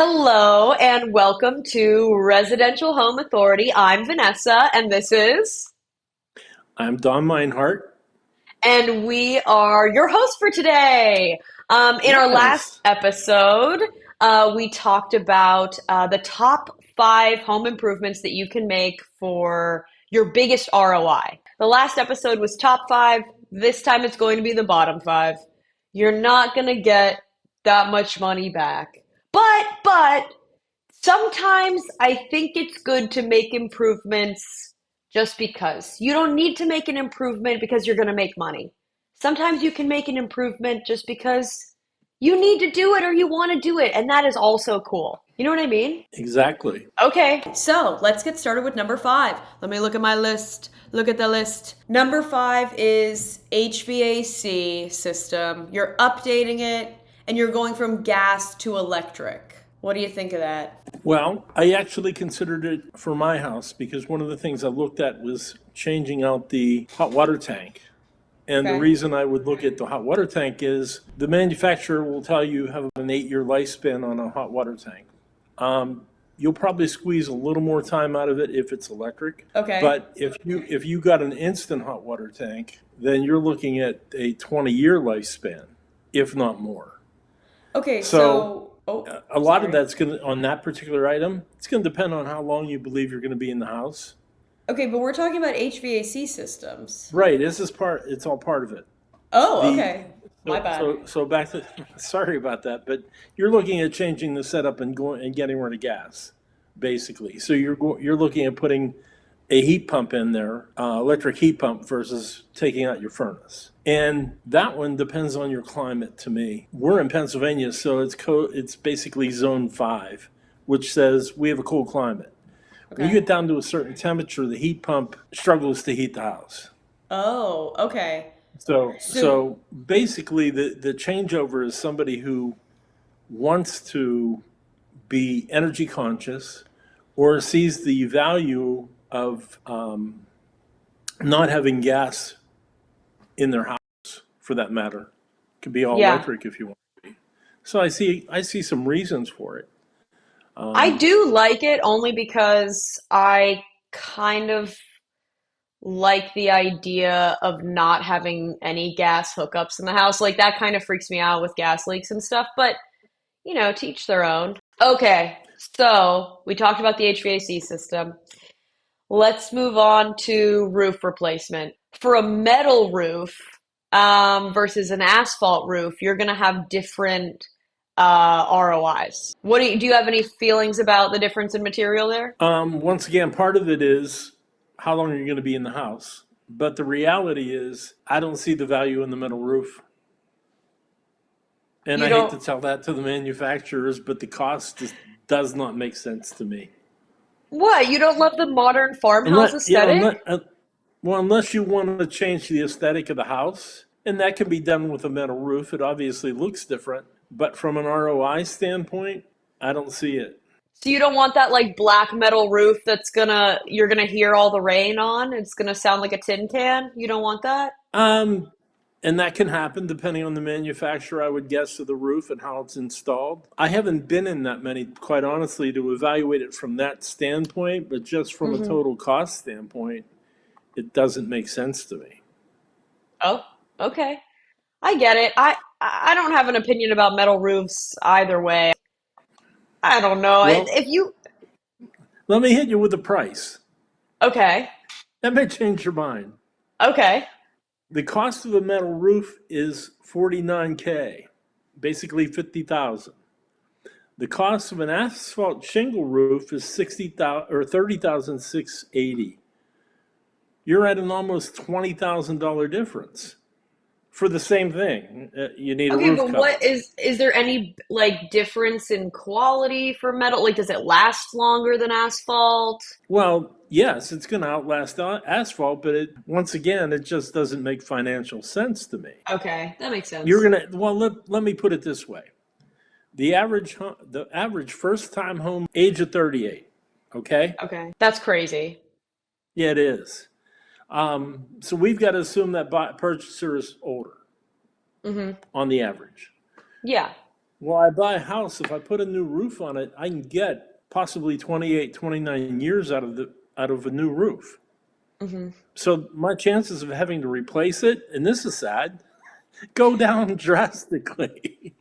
Hello and welcome to Residential Home Authority. I'm Vanessa and this is, I'm Don Meinhardt. and we are your hosts for today. In our last Yes. episode, we talked about the top five home improvements that you can make for your biggest ROI. The last episode was top five. This time it's going to be the bottom five. You're not going to get that much money back. But sometimes I think it's good to make improvements just because. You don't need to make an improvement because you're going to make money. Sometimes you can make an improvement just because you need to do it or you want to do it, and that is also cool. You know what I mean? Exactly. Okay, so let's get started with number five. Let me look at my list. Look at the list. Number five is HVAC system. You're updating it and you're going from gas to electric. What do you think of that? Well, I actually considered it for my house because one of the things I looked at was changing out the hot water tank. And the Okay. reason I would look at the hot water tank is the manufacturer will tell you have an 8-year lifespan on a hot water tank. You'll probably squeeze a little more time out of it if it's electric. Okay. But if you got an instant hot water tank, then you're looking at a 20-year lifespan, if not more. Okay, So a lot of sorry. that's going to, on that particular item, it's going to depend on how long you believe you're going to be in the house. Okay, but we're talking about HVAC systems. Right, it's all part of it. Oh, The okay. My bad. so back to, sorry about that, but you're looking at changing the setup and going and getting rid of gas, basically. So you're looking at putting a heat pump in there, electric heat pump versus taking out your furnace. And that one depends on your climate to me. We're in Pennsylvania, so it's basically zone 5, which says we have a cool climate. When you Okay. get down to a certain temperature, the heat pump struggles to heat the house. Oh, okay. So So, so basically the changeover is somebody who wants to be energy conscious or sees the value of not having gas in their house, for that matter. Could be all yeah, electric if you want to be. So I see some reasons for it. I Um, do like it only because I kind of like the idea of not having any gas hookups in the house. Like that kind of freaks me out with gas leaks and stuff, but to each their own. Okay, so we talked about the HVAC system. Let's move on to roof replacement. For a metal roof versus an asphalt roof, you're going to have different ROIs. Do you have any feelings about the difference in material there? once again, part of it is how long are you going to be in the house? But the reality is, I don't see the value in the metal roof. And You I hate don't, to tell that to the manufacturers, but the cost just does not make sense to me. what? You don't love the modern farmhouse Unless, yeah, aesthetic? unless you want to change the aesthetic of the house, and that can be done with a metal roof. It obviously looks different, but from an ROI standpoint, I don't see it. So you don't want that like black metal roof you're gonna hear all the rain on? It's gonna sound like a tin can? You don't want that? Um, and that can happen depending on the manufacturer, I would guess, of the roof and how it's installed. I haven't been in that many, quite honestly, to evaluate it from that standpoint, but just from a Hmm. total cost standpoint, it doesn't make sense to me. Oh, okay. I get it. I don't have an opinion about metal roofs either way. I don't know. Well, If you let me hit you with the price. Okay. That may change your mind. Okay. The cost of a metal roof is 49K, basically 50,000. The cost of an asphalt shingle roof is 60,000 or 30,680. You're at an almost $20,000 difference for the same thing. You need a Okay, roof but what cover. is there any like difference in quality for metal? Like does it last longer than asphalt? Well, yes, it's going to outlast asphalt, but once again, it just doesn't make financial sense to me. Okay, that makes You're sense. going to, well, let me put it this way. The average first time home age of 38. Okay? Okay. That's crazy. Yeah, it is. So we've got to assume that purchaser is older Hmm. on the average. Yeah. Well, I buy a house. If I put a new roof on it, I can get possibly 28, 29 years out of a new roof. Hmm. So my chances of having to replace it, and this is sad, go down drastically.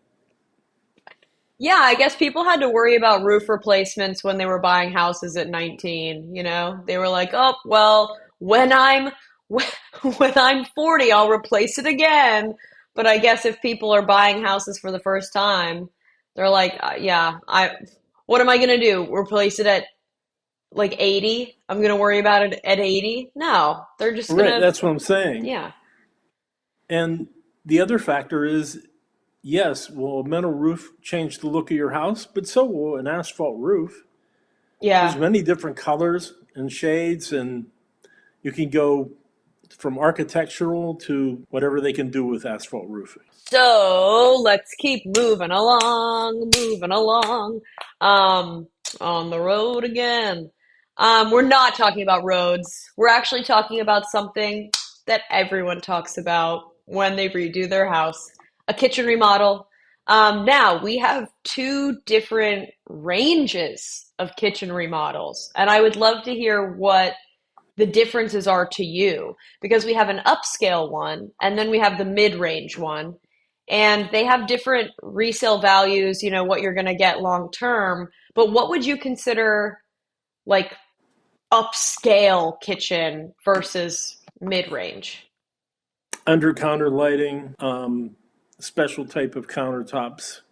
Yeah, I guess people had to worry about roof replacements when they were buying houses at 19, you know? They were like, "Oh, well, when I'm 40, I'll replace it again." But I guess if people are buying houses for the first time, they're like, "Yeah, I what am I going to do? Replace it at like 80? I'm going to worry about it at 80?" No, they're just going Right, to that's what I'm saying. yeah. And the other factor is, yes, will a metal roof change the look of your house? But so will an asphalt roof. There's Yeah. many different colors and shades, and you can go from architectural to whatever they can do with asphalt roofing. So let's keep moving along, moving along. On the road again. We're not talking about roads. We're actually talking about something that everyone talks about when they redo their house, a kitchen remodel. Now we have two different ranges of kitchen remodels, and I would love to hear what the differences are to you because we have an upscale one and then we have the mid-range one and they have different resale values, you know, what you're going to get long term, but what would you consider like upscale kitchen versus mid-range? Under counter lighting, special type of countertops.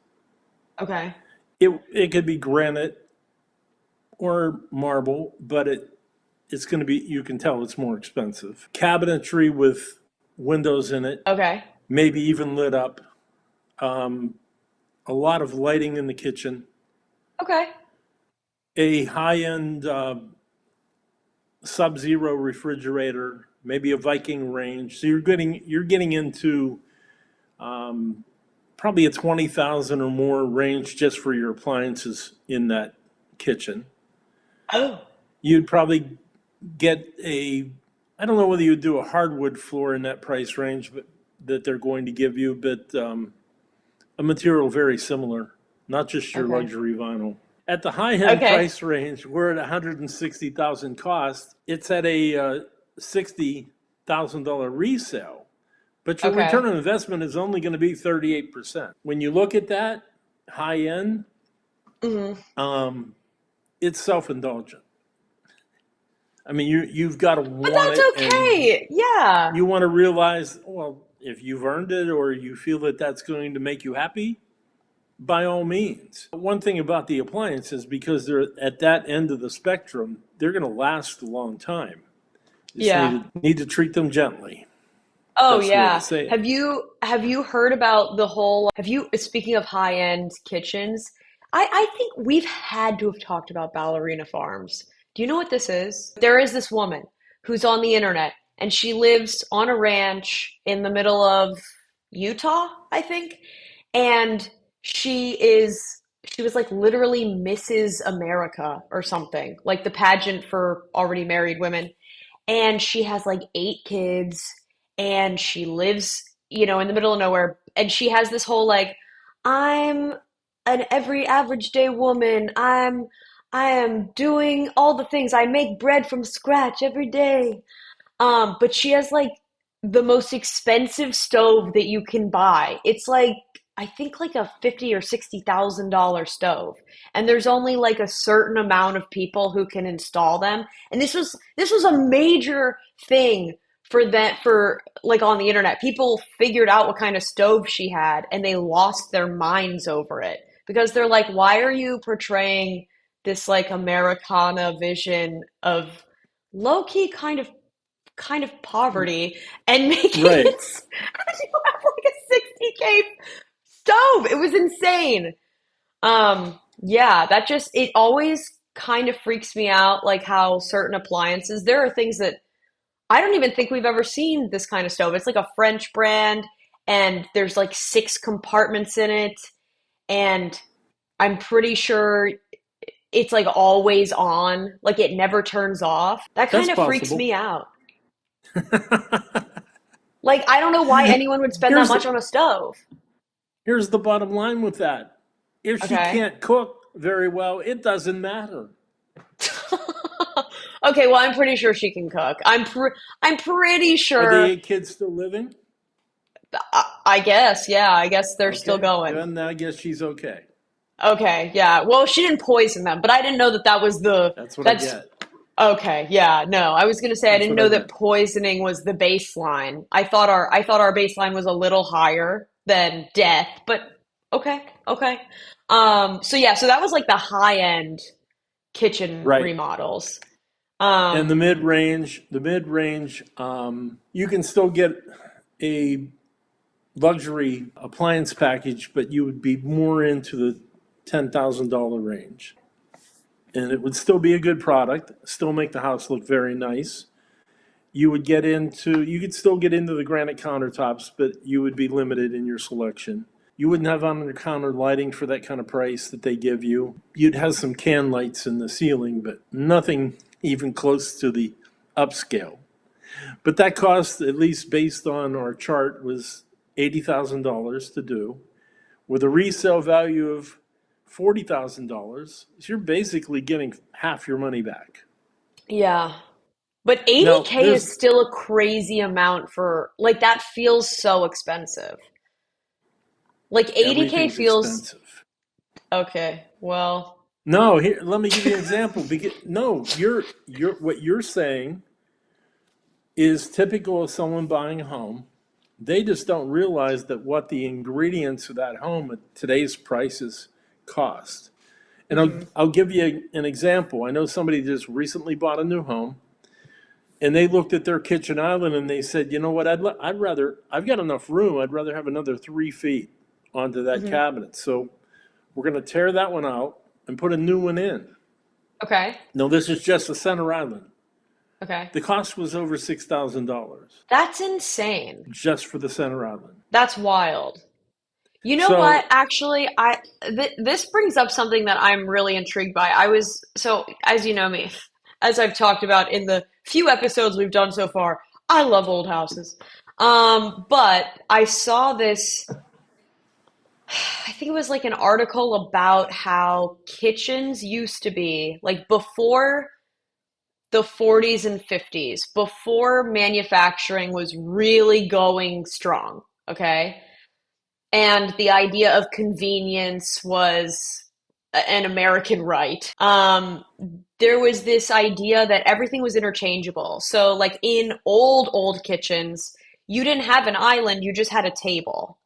Okay. It could be granite or marble, but it's going to be, you can tell it's more expensive. Cabinetry with windows in it, Okay. maybe even lit up. Um, a lot of lighting in the kitchen. Okay. A high end Sub Zero refrigerator, maybe a Viking range. So you're getting into probably a 20,000 or more range just for your appliances in that kitchen. Oh. You'd probably get a, I don't know whether you'd do a hardwood floor in that price range, but that they're going to give you, but a material very similar, not just your Okay. luxury vinyl. At the high end Okay. price range, we're at 160,000 cost. It's at a $60,000 resale, but your Okay. return on investment is only going to be 38%. When you look at that high end, Hmm. um, it's self indulgent. I mean, you've got to But want that's it, and okay. Yeah. you want to realize, well, if you've earned it or you feel that that's going to make you happy, by all means. One thing about the appliances, because they're at that end of the spectrum, they're going to last a long time. You just Yeah. need to treat them gently. Oh Best way to yeah. say it. Have you heard about the whole have you speaking of high-end kitchens, I think we've had to have talked about ballerina farms. Do you know what this is? There is this woman who's on the internet and she lives on a ranch in the middle of Utah, I think. And she was like literally Mrs. America or something, like the pageant for already married women and she has like 8 kids and she lives, you know, in the middle of nowhere and she has this whole like I'm an every average day woman. I am doing all the things. I make bread from scratch every day. But she has like the most expensive stove that you can buy. It's like I think like a 50 or $60,000 stove. And there's only like a certain amount of people who can install them. And this was a major thing for that for like on the internet. People figured out what kind of stove she had and they lost their minds over it because they're like, why are you portraying this like Americana vision of low key kind of poverty and making Right. it you have like a 60K stove. It was insane. Yeah, that just it always kind of freaks me out like how certain appliances, there are things that I don't even think we've ever seen this kind of stove. It's like a French brand and there's like 6 compartments in it and I'm pretty sure it's like always on, like it never turns off. That That's kind of freaks possible. me out. Like, I don't know why anyone would spend that here's much the on a stove. here's the bottom line with that. If she Okay. can't cook very well, it doesn't matter. Okay, well, I'm pretty sure she can cook. I'm pretty Are the sure. 8 kids still living? I guess, yeah, I guess they're still Okay, going. then I guess she's okay. Okay, yeah. Well, she didn't poison them, but I didn't know that that was the That's what I that's get. okay. Yeah, no. I was going to say I That's didn't what I know that meant. poisoning was the baseline. I thought our baseline was a little higher than death, but okay. Okay. So yeah, so that was like the high end kitchen Right. remodels. And Um the mid range, you can still get a luxury appliance package, but you would be more into the $10,000 range. And it would still be a good product, still make the house look very nice. You could still get into the granite countertops, but you would be limited in your selection. You wouldn't have under counter lighting for that kind of price that they give you. You'd have some can lights in the ceiling, but nothing even close to the upscale. But that cost, at least based on our chart, was $80,000 to do, with a resale value of $40,000. So you're basically getting half your money back. yeah. But Now, 80K is still a crazy amount for like that feels so expensive. Like 80K everything's feels expensive. okay. Well, No, here, let me give you an example. No, you're what you're saying is typical of someone buying a home. They just don't realize that what the ingredients of that home at today's prices cost. And mhm. I'll give you an example. I know somebody just recently bought a new home, and they looked at their kitchen island and they said, you know what, I'd rather, I've got enough room, I'd rather have another 3 feet onto that Mhm. cabinet. So we're going to tear that one out and put a new one in. Okay. No, this is just the center island. Okay. The cost was over $6,000 That's insane. just for the center island. That's wild. You know what? So, Actually, this brings up something that I'm really intrigued by. So as you know me, as I've talked about in the few episodes we've done so far, I love old houses. But I saw this, I think it was like an article about how kitchens used to be like before the 40s and 50s, before manufacturing was really going strong, okay? And the idea of convenience was an American right. There was this idea that everything was interchangeable. So, like in old kitchens, you didn't have an island, you just had a table.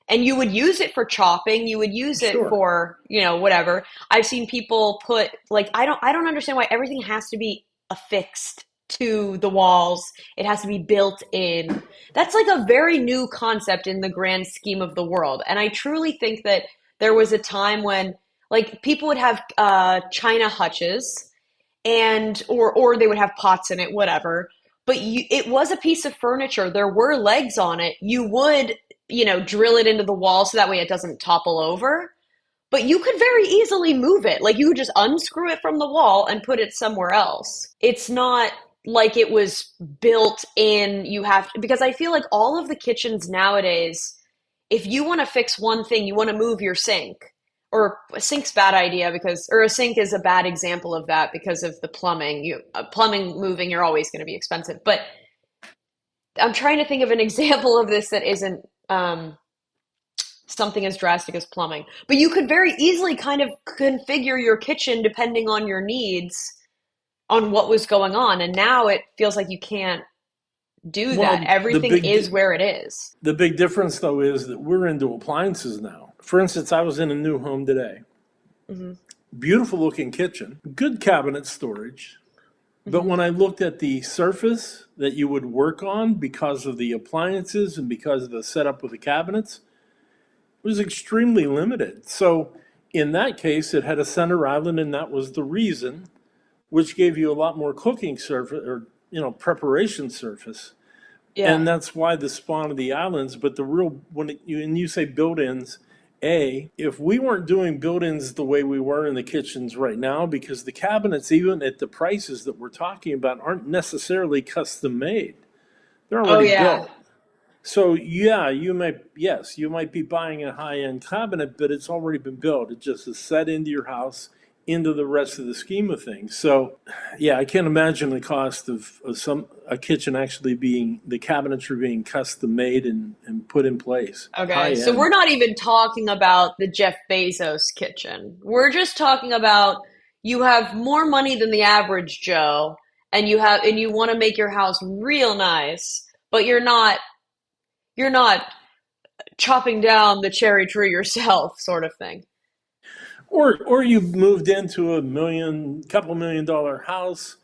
And you would use it for chopping, you would use it sure. for, whatever. I've seen people put like I don't understand why everything has to be affixed to the walls. It has to be built in. That's like a very new concept in the grand scheme of the world. And I truly think that there was a time when like people would have china hutches and or they would have pots in it, whatever. But it was a piece of furniture. There were legs on it. You would, drill it into the wall so that way it doesn't topple over. But you could very easily move it. Like you could just unscrew it from the wall and put it somewhere else. It's not like it was built in. You have to, because I feel like all of the kitchens nowadays, if you want to fix one thing, you want to move your sink. Or a sink's bad idea because, or a sink is a bad example of that because of the plumbing. Plumbing moving, you're always going to be expensive. But I'm trying to think of an example of this that isn't something as drastic as plumbing. But you could very easily kind of configure your kitchen depending on your needs on what was going on. And now it feels like you can't do that. Well, Everything is where it is. the big difference though is that we're into appliances now. For instance, I was in a new home today. Hmm. Beautiful looking kitchen, good cabinet storage. But Hmm. when I looked at the surface that you would work on because of the appliances and because of the setup of the cabinets, it was extremely limited. So in that case, it had a center island, and that was the reason, which gave you a lot more cooking surface or preparation surface. Yeah. And that's why the spawn of the islands. But the real when you say built-ins, if we weren't doing built-ins the way we were in the kitchens right now, because the cabinets, even at the prices that we're talking about, aren't necessarily custom made. They're Oh already yeah. built. So yeah, you might be buying a high-end cabinet, but it's already been built. It just is set into your house, into the rest of the scheme of things. So yeah, I can't imagine the cost of some a kitchen actually being the cabinetry being custom made and put in place. High Okay, so we're end. not even talking about the Jeff Bezos kitchen. We're just talking about you have more money than the average Joe, and you want to make your house real nice, but you're not chopping down the cherry tree yourself, sort of thing. Or you moved into couple $1 million house.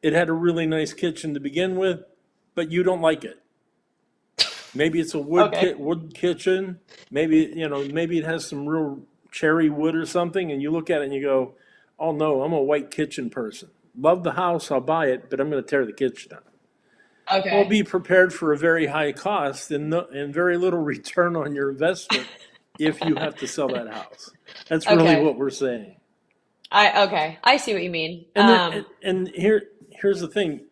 It had a really nice kitchen to begin with, but you don't like it. Maybe it's a Okay. wood kitchen. Maybe it has some real cherry wood or something, and you look at it and you go, "Oh no, I'm a white kitchen person. Love the house, I'll buy it, but I'm going to tear the kitchen down." Well, Okay. be prepared for a very high cost and very little return on your investment if you have to sell that house. That's really Okay. what we're saying. I see what you mean. Here's the thing: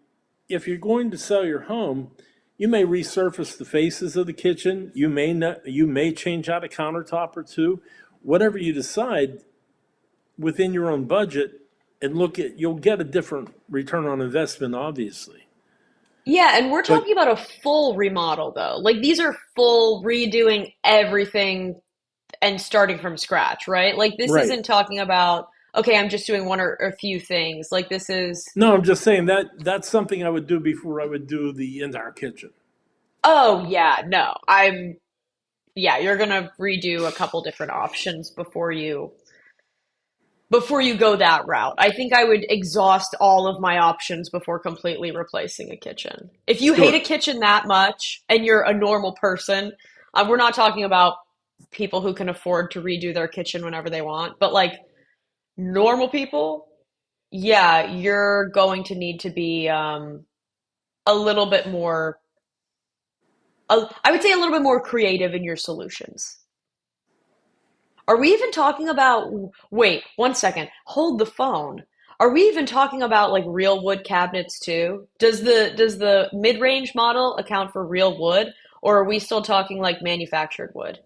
if you're going to sell your home, you may resurface the faces of the kitchen. You may not. You may change out a countertop or two. Whatever you decide within your own budget, and you'll get a different return on investment, obviously. Yeah, and we're But talking about a full remodel though. Like these are full redoing everything and starting from scratch, right? Like this right. isn't talking about, okay, I'm just doing one or a few things. Like this is, No, I'm just saying that that's something I would do before I would do the entire kitchen. oh yeah, no. Yeah, you're gonna redo a couple different options before you go that route. I think I would exhaust all of my options before completely replacing a kitchen. If you hate a Sure. kitchen that much and you're a normal person, we're not talking about people who can afford to redo their kitchen whenever they want, but like normal people, yeah, you're going to need to be a little bit more, I would say a little bit more creative in your solutions. Are we even talking about, wait, one second, hold the phone. Are we even talking about like real wood cabinets too? Does the mid-range model account for real wood, or are we still talking like manufactured wood?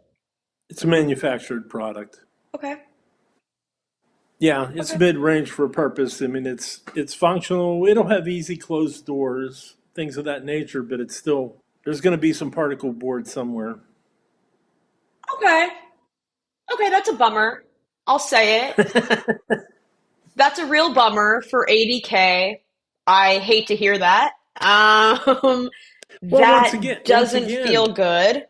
It's a manufactured product. Okay. Yeah, it's Okay. mid-range for a purpose. I mean, it's functional. It'll have easy closed doors, things of that nature, but it's still there's going to be some particle board somewhere. Okay. Okay, that's a bummer. I'll say it. That's a real bummer for 80K. I hate to hear that. Well, That once doesn't again, feel good.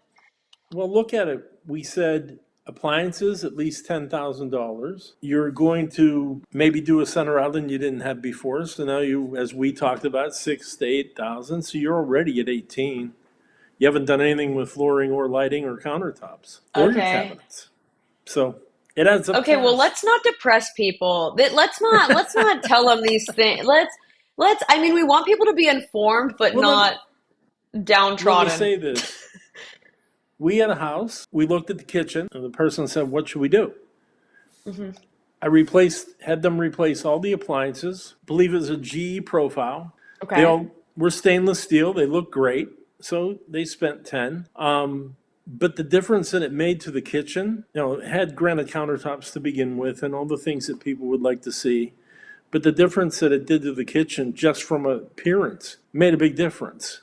well, look at it. We said appliances at least $10,000. You're going to maybe do a center island you didn't have before, so now you, as we talked about, 6 to 8 thousand. So you're already at 18. You haven't done anything with flooring or lighting or countertops or your Okay. cabinets. So it adds up Okay, well, fast. let's not depress people. Let's not tell them these things. Let's I mean, we want people to be informed but Well, not let me downtrodden. say this. We had a house. We looked at the kitchen, and the person said, "What should we do?" Hmm. Had them replace all the appliances. I believe it was a GE profile. They Okay. all were stainless steel. They look great. So they spent 10. But the difference that it made to the kitchen, it had granite countertops to begin with and all the things that people would like to see. But the difference that it did to the kitchen, just from appearance, made a big difference.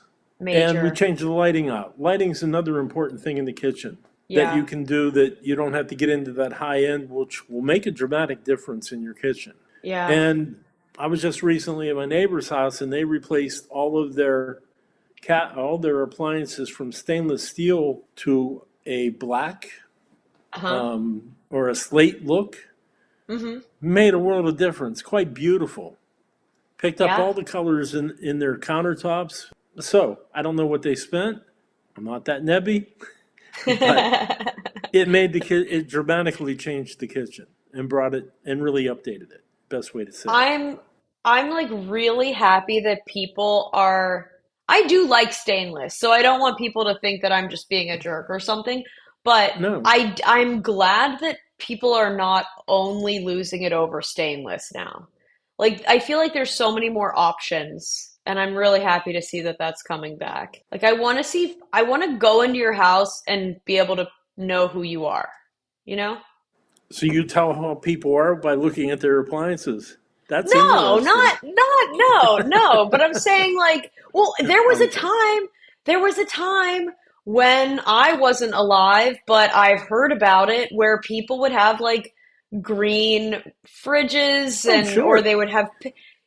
And we Major. changed the lighting out. Lighting's another important thing in the kitchen that you Yeah. can do that you don't have to get into that high end, which will make a dramatic difference in your kitchen. Yeah. And I was just recently at my neighbor's house, and they replaced all their appliances from stainless steel to a black Uh-huh. or a slate look. Hmm. Made a world of difference. Quite beautiful. Picked up Yeah. all the colors in their countertops. So I don't know what they spent. I'm not that nebby, but it dramatically changed the kitchen and brought it and really updated it. Best way to say it. I'm I'm like really happy that people are I do like stainless, so I don't want people to think that I'm just being a jerk or something, but No, I'm glad that people are not only losing it over stainless now. Like I feel like there's so many more options And I'm really happy to see that that's coming back. Like I want to go into your house and be able to know who you are, you know? So you tell how people are by looking at their appliances. That's No, interesting. no. But I'm saying like, well, Okay. there was a time when I wasn't alive, but I've heard about it where people would have like green fridges Oh, and or sure. they would have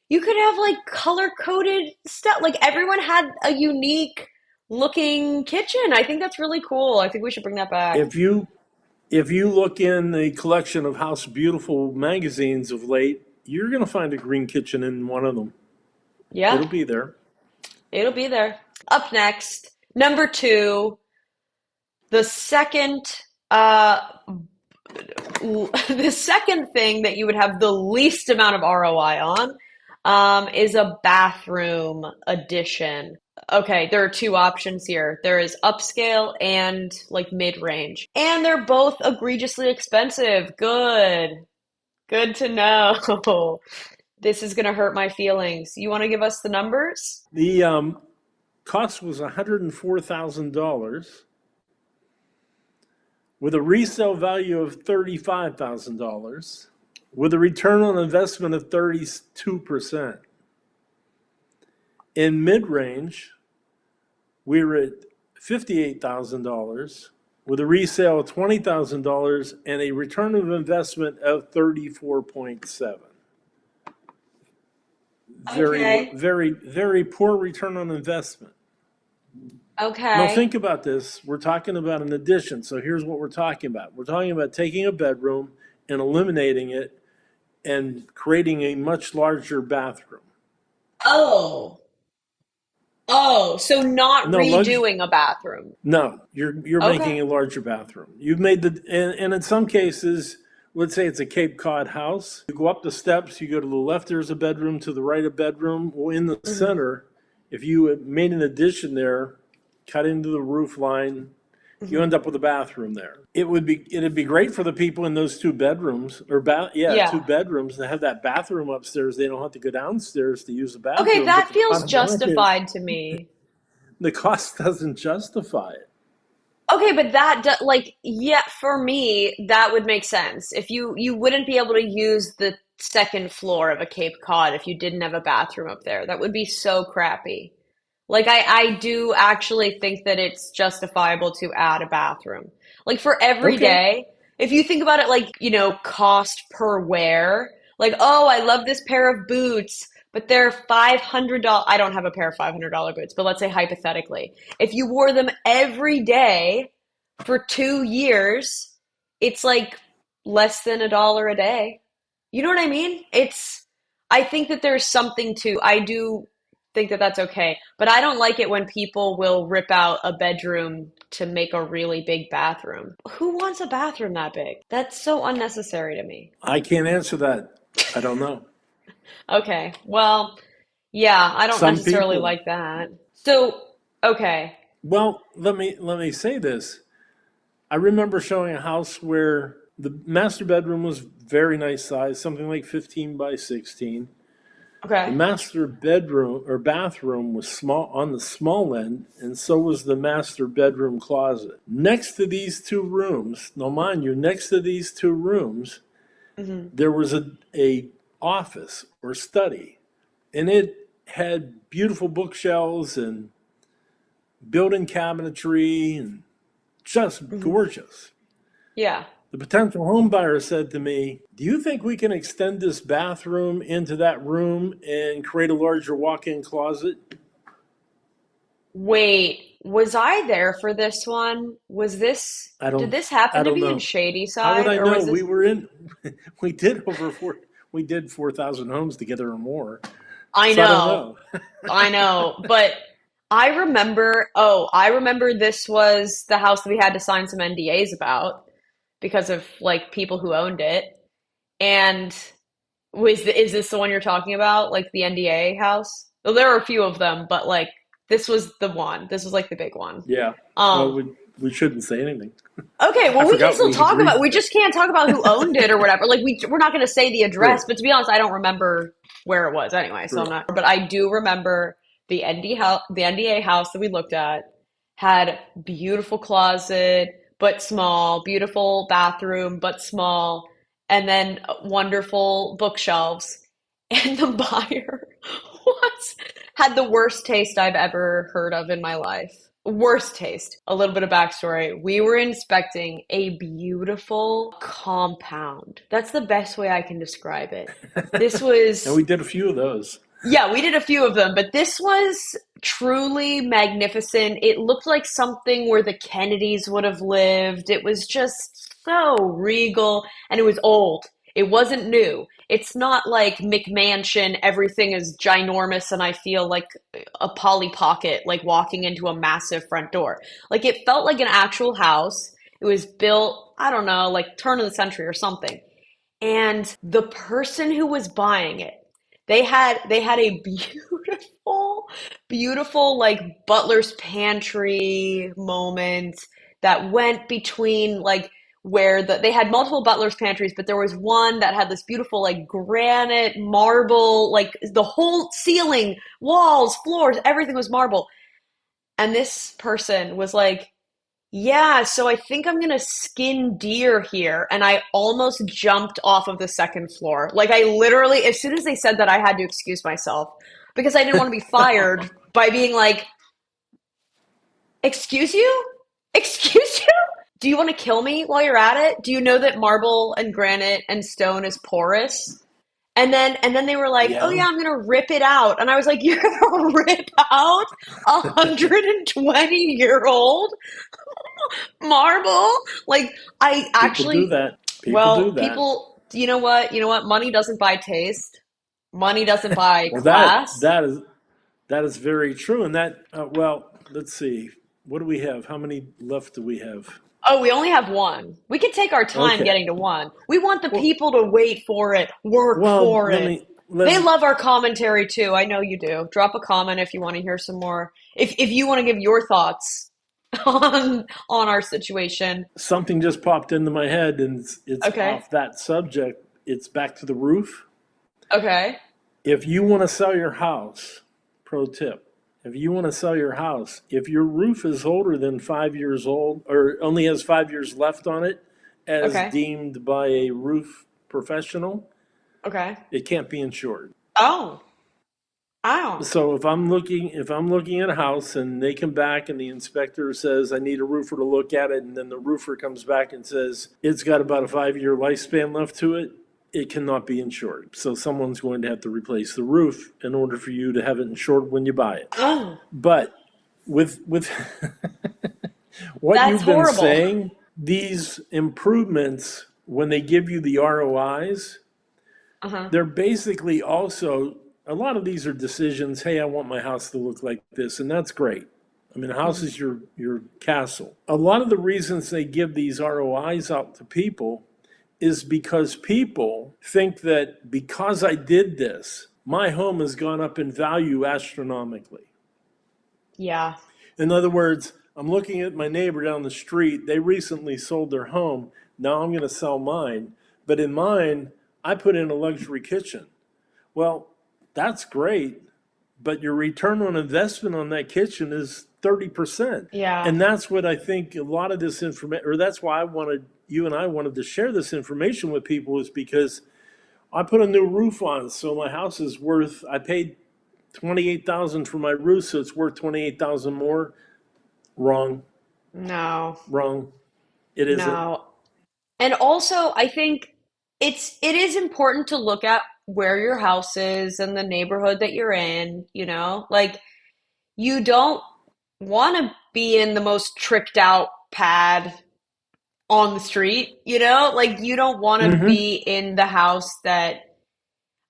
you could have like color coded stuff. Like everyone had a unique looking kitchen. I think that's really cool. I think we should bring that back. If you if you look in the collection of House Beautiful magazines of late, you're going to find a green kitchen in one of them. Yeah, It'll be there. it'll be there. Up next, number 2, the second uh the second thing that you would have the least amount of ROI on is a bathroom addition. Okay, there are two options here. There is upscale and like mid-range. And they're both egregiously expensive. Good. Good to know. This is going to hurt my feelings. You want to give us the numbers? The cost was $104,000 with a resale value of $35,000 with a return on investment of 32%. In mid-range, we were at $58,000 with a resale of $20,000 and a return of investment of 34.7. Okay. Very poor return on investment. Now Okay. think about this. We're talking about an addition. So here's what we're talking about. We're talking about taking a bedroom and eliminating it and creating a much larger bathroom. Oh. Oh, so not No, redoing a bathroom. no, you're Okay. making a larger bathroom. You've made and in some cases, let's say it's a Cape Cod house. You go up the steps, you go to the left, there's a bedroom, to the right, a bedroom. Well, in the Hmm. center, if you had made an addition there, cut into the roof line, you Hmm. end up with a bathroom there. It'd be great for the people in those two bedrooms or two Yeah. bedrooms to have that bathroom upstairs. They don't have to go downstairs to use the Okay, bathroom. But that the feels bottom line is justified to me. the cost doesn't justify it. Okay, but that like yeah, for me that would make sense. If you wouldn't be able to use the second floor of a Cape Cod if you didn't have a bathroom up there. That would be so crappy. Like I do actually think that it's justifiable to add a bathroom. Like for every Okay. day, if you think about it like, cost per wear, like, oh, I love this pair of boots, but they're $500. I don't have a pair of $500 boots, but let's say hypothetically, if you wore them every day for 2 years, it's like less than $1 a day. You know what I mean? I think that there's something to, I do think that that's okay. But I don't like it when people will rip out a bedroom to make a really big bathroom. Who wants a bathroom that big? That's so unnecessary to me. I can't answer that. I don't know. Okay, well, yeah, I don't Some necessarily people. like that. So, okay. Well, let me say this. I remember showing a house where the master bedroom was very nice size, something like 15 by 16. The Okay. master bedroom or bathroom was small on the small end, and so was the master bedroom closet. Next to these two rooms, now mind you, next to these two rooms, Hmm. there was a office or study, and it had beautiful bookshelves and built-in cabinetry and just Hmm. gorgeous. Yeah. The potential home buyer said to me, "Do you think we can extend this bathroom into that room and create a larger walk-in closet?" Wait, was I there for this one? I Did don't this happen I to don't be in know. Shady How would Side I or know? was this We did we did 4,000 homes together or more. I So I don't know. know. I know, but I remember this was the house that we had to sign some NDAs about because of like people who owned it. And is this the one you're talking about? Like the NDA house? Well, there are a few of them, but like this was the one. This was like the big one. Yeah. Well, Um, we shouldn't say anything. okay, I well we can forgot still we talk agreed about to we that. just can't talk about who owned it or whatever. Like we're not going to say the address, True. but to be honest, I don't remember where it was anyway, so I'm True. not, but I do remember the NDA house that we looked at had beautiful closet, but small, beautiful bathroom, but small, and then wonderful bookshelves. And the buyer was had the worst taste I've ever heard of in my life. Worst taste. A little bit of backstory. We were inspecting a beautiful compound. That's the best way I can describe it. This And was we did a few of those. yeah, we did a few of them, but this was truly magnificent. It looked like something where the Kennedys would have lived. It was just so regal, and it was old. It wasn't new. It's not like McMansion, everything is ginormous, and I feel like a Polly Pocket, like walking into a massive front door. Like it felt like an actual house. It was built, I don't know, like turn of the century or something. And the person who was buying it, they had a beautiful, beautiful like butler's pantry moment that went between like where they had multiple butler's pantries, but there was one that had this beautiful like granite marble, like the whole ceiling, walls, floors, everything was marble. And this person was like, yeah, so I think I'm gonna skin deer here. And I almost jumped off of the second floor. Like I literally, as soon as they said that, I had to excuse myself because I didn't want to be fired by being like, excuse you? Excuse you? Do you want to kill me while you're at it? Do you know that marble and granite and stone is porous? And then they were like, "Oh Yeah. yeah, I'm gonna rip it out," and I was like, "You're gonna rip out 120-year-old marble?" Like I People do actually, that. People do well, that. people, you know what? You know what? Money doesn't buy taste. Money doesn't buy Well, class. that is very true. And that well, let's see. What do we have? How many left do we have? Oh, we only have one. We could take our time Okay. getting to one. We want the Well, people to wait for it, work well, for let it. me let They love our commentary too. I know you do. Drop a comment if you want to hear some more. If you want to give your thoughts on our situation. something just popped into my head, and it's Okay. off that subject. It's back to the roof. Okay. If you want to sell your house, pro tip, if you want to sell your house, if your roof is older than 5 years old or only has 5 years left on it, as Okay. deemed by a roof professional, Okay. it can't be insured. Oh. Oh. So if I'm looking at a house and they come back and the inspector says I need a roofer to look at it, and then the roofer comes back and says it's got about a 5 year lifespan left to it, it cannot be insured. So someone's going to have to replace the roof in order for you to have it insured when you buy it. Oh. But with what That's you've been horrible. saying, these improvements, when they give you the ROIs, Uh-huh. they're basically also, a lot of these are decisions. Hey, I want my house to look like this, and that's great. I mean, a house Mhm. is your castle. A lot of the reasons they give these ROIs out to people is because people think that because I did this, my home has gone up in value astronomically. Yeah. In other words, I'm looking at my neighbor down the street. They recently sold their home. Now I'm going to sell mine. But in mine, I put in a luxury kitchen. Well, that's great, but your return on investment on that kitchen is 30%. Yeah. And that's what I think a lot of this information, or that's why you and I wanted to share this information with people, is because I put a new roof on. So my house is worth, I paid 28,000 for my roof, so it's worth 28,000 more. Wrong, No. wrong. It isn't. No. And also, I think it is important to look at where your house is and the neighborhood that you're in, you know? Like you don't want to be in the most tricked out pad on the street, you know? Like you don't want to Mm-hmm. be in the house that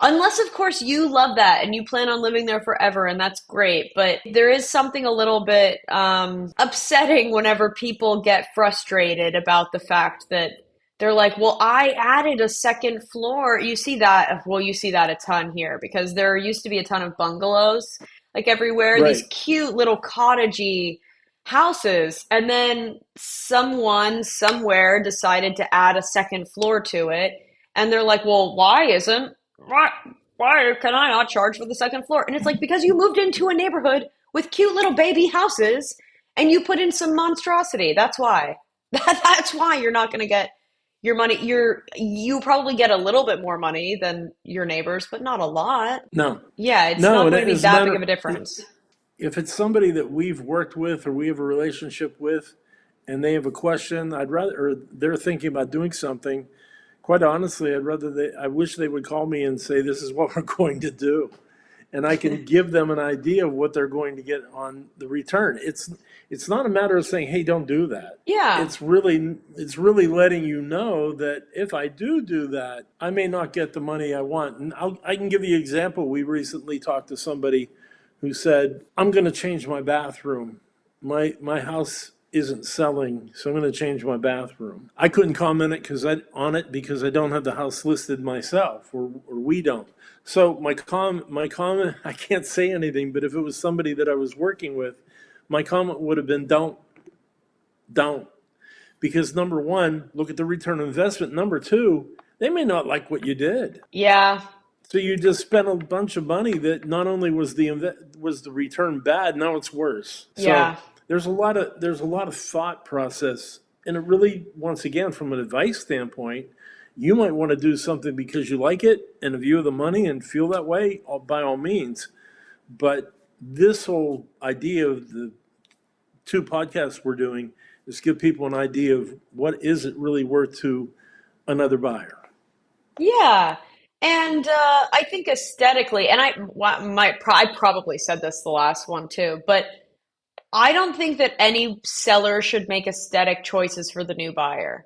unless, of course, you love that and you plan on living there forever, and that's great. But there is something a little bit upsetting whenever people get frustrated about the fact that they're like, well, I added a second floor. You see that, well, you see that a ton here because there used to be a ton of bungalows like everywhere, these Right. cute little cottagey houses. And then someone somewhere decided to add a second floor to it. And they're like, well, why isn't why why can I not charge for the second floor? And it's like, because you moved into a neighborhood with cute little baby houses and you put in some monstrosity. That's why. That's why you're not going to get your money. You probably get a little bit more money than your neighbors, but not a lot. No, Yeah, it's no, not and going to be as a that big of matter, a difference. if it's somebody that we've worked with or we have a relationship with, and they have a question, I'd rather, or they're thinking about doing something. Quite honestly, I wish they would call me and say, "This is what we're going to do," and I can give them an idea of what they're going to get on the return. It's not a matter of saying, "Hey, don't do that." Yeah. It's really letting you know that if I do that, I may not get the money I want. And I can give you an example. We recently talked to somebody who said, "I'm going to change my bathroom. My house isn't selling, so I'm going to change my bathroom." I couldn't comment on it because I don't have the house listed myself, or we don't. So my comment, I can't say anything, but if it was somebody that I was working with, my comment would have been, don't. Because number one, look at the return on investment. Number two, they may not like what you did. Yeah. So you just spent a bunch of money that not only was the return bad, now it's worse. So Yeah. there's a lot of thought process, and it really, once again, from an advice standpoint, you might want to do something because you like it and a view of the money and feel that way, by all means. But this whole idea of the two podcasts we're doing is give people an idea of what is it really worth to another buyer. Yeah. And I think aesthetically, and I probably said this the last one too, but I don't think that any seller should make aesthetic choices for the new buyer.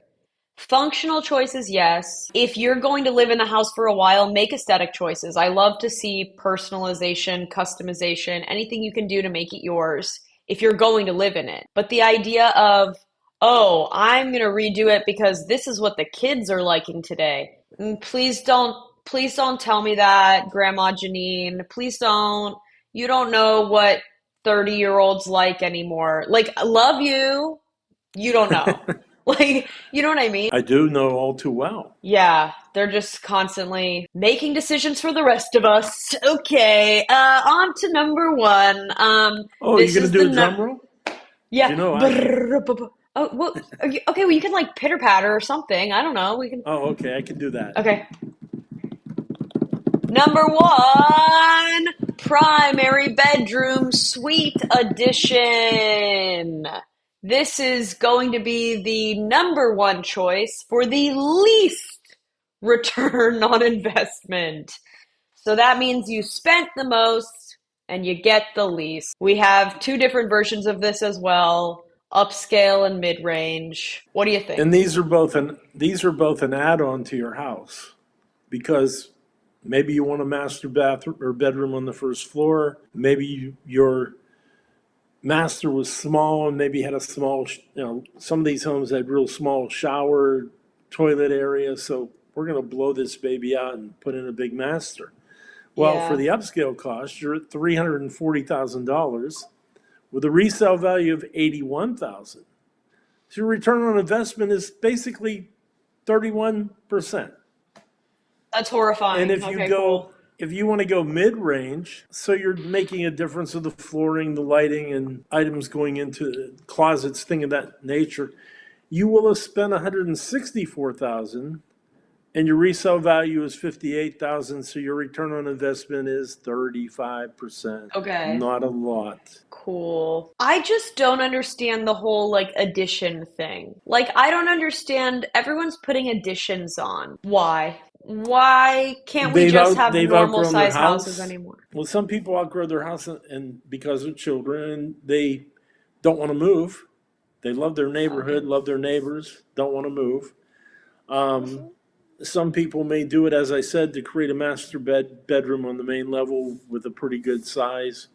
Functional choices, yes. If you're going to live in the house for a while, make aesthetic choices. I love to see personalization, customization, anything you can do to make it yours if you're going to live in it. But the idea of, oh, I'm going to redo it because this is what the kids are liking today. Please don't tell me that, Grandma Janine. Please don't. You don't know what 30-year-olds like anymore. Like, I love you. You don't know. Like, you know what I mean? I do know all too well. Yeah, they're just constantly making decisions for the rest of us. Okay, on to number one. Oh, you're This going to is the do a no drum roll? yeah. You know I can. Oh, well, okay, well, you can like pitter patter or something. I don't know. We can. Oh, okay, I can do that. Okay. Number one, primary bedroom suite addition. This is going to be the number one choice for the least return on investment. So that means you spent the most and you get the least. We have two different versions of this as well, upscale and mid-range. What do you And think? these are both an add-on to your house, because maybe you want a master bathroom or bedroom on the first floor. Maybe your master was small and maybe had a small, some of these homes had real small shower, toilet area. So we're going to blow this baby out and put in a big master. Well, for Yeah. the upscale cost, you're at $340,000 with a resale value of $81,000. So your return on investment is basically 31%. That's And horrifying. Okay, cool. if you want to go mid-range, so you're making a difference of the flooring, the lighting, and items going into closets, thing of that nature, you will have spent 164,000, and your resale value is 58,000. So your return on investment is 35%. Okay. Not a lot. Cool. I just don't understand the whole like addition thing. Like, I don't understand. Everyone's putting additions on. Why? Why can't we just have They've normal outgrown their size houses house. anymore? Well, some people outgrow their house, and because of children, they don't want to move. They love their Okay. neighborhood, love their neighbors, don't want to move. Um, some people may do it, as I said, to create a master bedroom on the main level with a pretty good size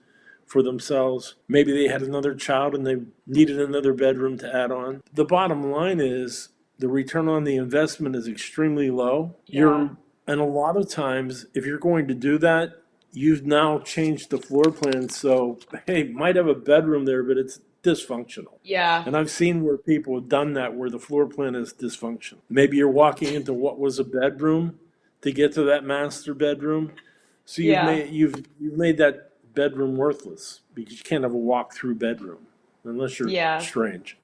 for themselves. Maybe they had another child and they needed another bedroom to add on. The bottom line is the return on the investment is extremely low. Yeah. And a lot of times, if you're going to do that, you've now changed the floor plan. So, hey, might have a bedroom there, but it's dysfunctional. Yeah. And I've seen where people have done that, where the floor plan is dysfunctional. Maybe you're walking into what was a bedroom to get to that master bedroom. So Yeah. you've made that bedroom worthless because you can't have a walk-through bedroom unless you're Yeah. strange.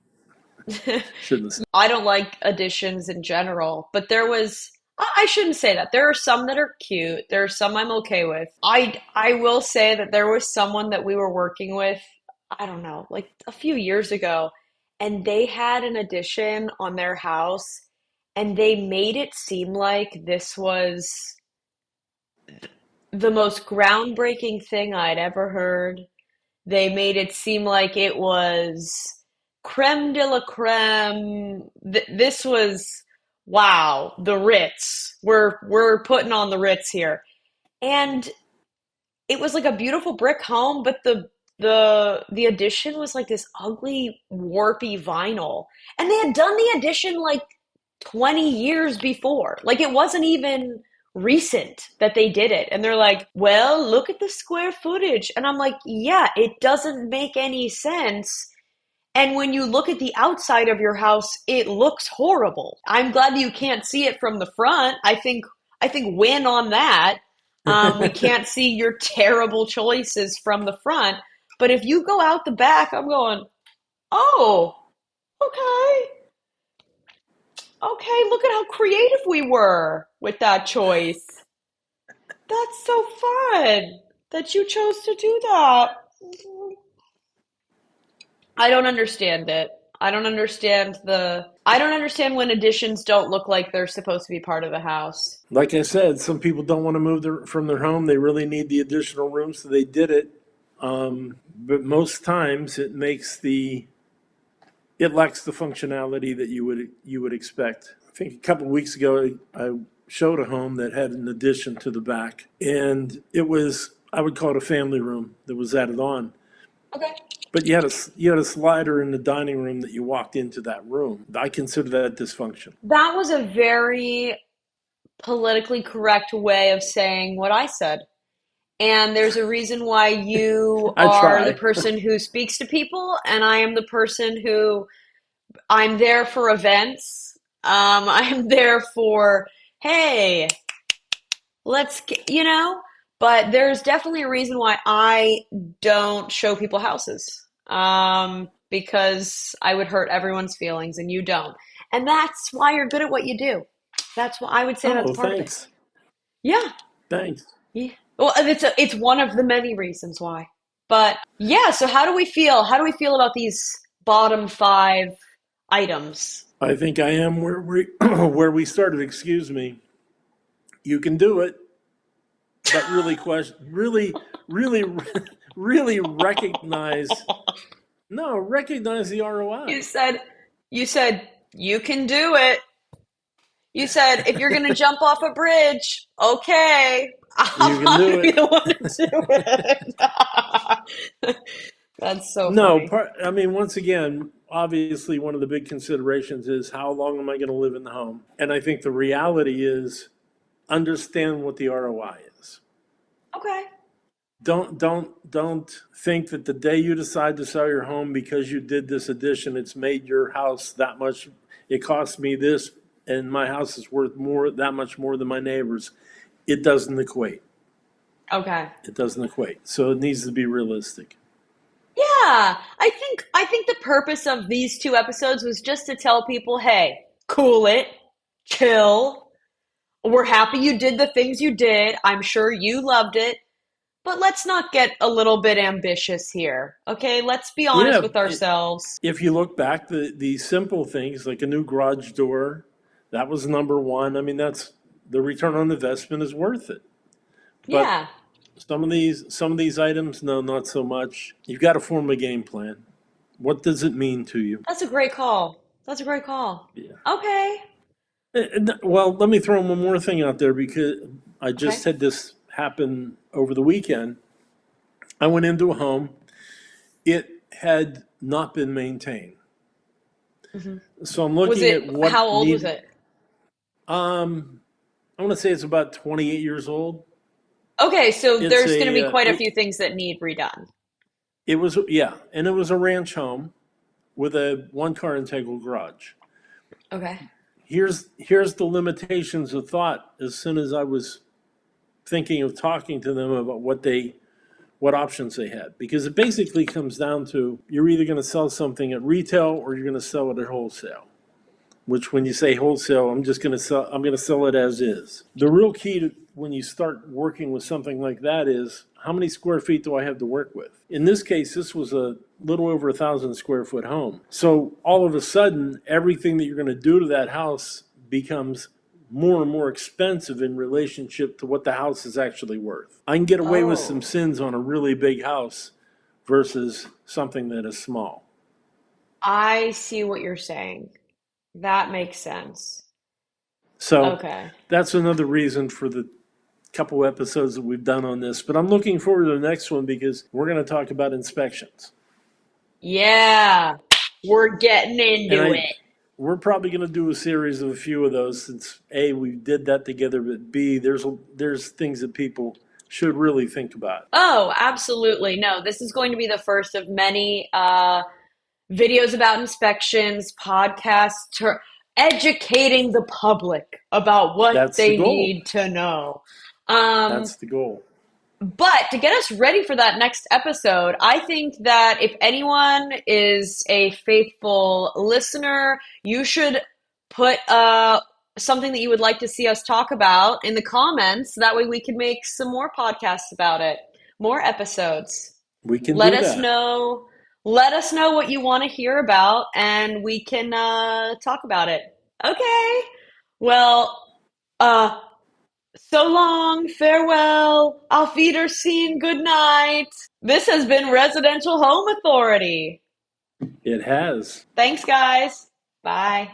Shouldn't have. I don't like additions in general, but I shouldn't say that. There are some that are cute. There are some I'm okay with. I will say that there was someone that we were working with, I don't know, like a few years ago, and they had an addition on their house and they made it seem like this was the most groundbreaking thing I'd ever heard. They made it seem like it was creme de la creme. This was wow, the Ritz. We're putting on the Ritz here. And it was like a beautiful brick home, but the addition was like this ugly, warpy vinyl. And they had done the addition like 20 years before. Like it wasn't even recent that they did it. And they're like, well, look at the square footage. And I'm like, yeah, it doesn't make any sense. And when you look at the outside of your house, it looks horrible. I'm glad that you can't see it from the front. I think win on that. We can't see your terrible choices from the front. But if you go out the back, I'm going, oh, okay. Okay, look at how creative we were with that choice. That's so fun that you chose to do that. I don't understand it. I don't understand when additions don't look like they're supposed to be part of the house. Like I said, some people don't want to move from their home. They really need the additional room, so they did it. But most times, it lacks the functionality that you would expect. I think a couple of weeks ago, I showed a home that had an addition to the back, and I would call it a family room that was added on. Okay. But you had a slider in the dining room that you walked into that room. I consider that dysfunction. That was a very politically correct way of saying what I said. And there's a reason why you I are the try. person who speaks to people, and I am the person who I'm there for events. I'm there for, hey, but there's definitely a reason why I don't show people houses. Because I would hurt everyone's feelings and you don't. And that's why you're good at what you do. That's why I would say that's Oh, part of it. thanks. Yeah. Thanks. Yeah. Well, it's one of the many reasons why. But yeah, so how do we feel? How do we feel about these bottom five items? I think I am where we where we started. Excuse me. You can do it, but really, really recognize. No, recognize the You ROI. said you said you can do it. You said if you're gonna jump off a bridge, okay, You I'm can not do gonna be it. the one to do it. That's so No, funny. I mean, once again, obviously, one of the big considerations is how long am I going to live in the home? And I think the reality is understand what the ROI is. Okay. Don't think that the day you decide to sell your home because you did this addition, it's made your house that much. It cost me this, and my house is worth that much more than my neighbors. It doesn't equate. Okay. It doesn't equate. So it needs to be realistic. Yeah, I think the purpose of these two episodes was just to tell people, hey, cool it, chill. We're happy you did the things you did. I'm sure you loved it, but let's not get a little bit ambitious here. Okay, let's be honest Yeah, with ourselves. if you look back, the simple things like a new garage door, that was number one. I mean, that's the return on investment is worth it. But Yeah, some of these items, no, not so much. You've got to form a game plan. What does it mean to you? that's a great call. That's a great call. Yeah. Okay. Well, let me throw one more thing out there because I Okay. just had this happen over the weekend. I went into a home. It had not been maintained. hmm So I'm Was looking it, at how what old was need. it? Um, I want to say it's about 28 years old. Okay, so It's there's going to a be quite a few things that need redone. it was yeah, and it was a ranch home with a one car integral garage. Okay. Here's the limitations of thought as soon as I was thinking of talking to them about what options they had, because it basically comes down to you're either going to sell something at retail or you're going to sell it at wholesale. Which, when you say wholesale, I'm going to sell it as is. The real key to when you start working with something like that is, how many square feet do I have to work with? In this case, this was a little over 1,000 square foot home. So all of a sudden, everything that you're going to do to that house becomes more and more expensive in relationship to what the house is actually worth. I can get away with some Oh, sins on a really big house versus something that is small. I see what you're saying. That makes sense. So Okay. that's another reason for the couple episodes that we've done on this. But I'm looking forward to the next one because we're going to talk about inspections. Yeah, we're getting And into it. we're probably going to do a series of a few of those, since A, we did that together, but B, there's things that people should really think about. Oh, absolutely. No, this is going to be the first of many videos about inspections, podcasts, educating the public about what That's the they goal. need to know. Um, That's the goal. But to get us ready for that next episode, I think that if anyone is a faithful listener, you should put something that you would like to see us talk about in the comments. That way we can make some more podcasts about it, more episodes. We can Let do us that. know. Let us know what you want to hear about, and we can talk about it. Okay. Well, uh, so long, farewell, auf Wiedersehen, good night. This has been Residential Home Authority. It has. Thanks, guys. Bye.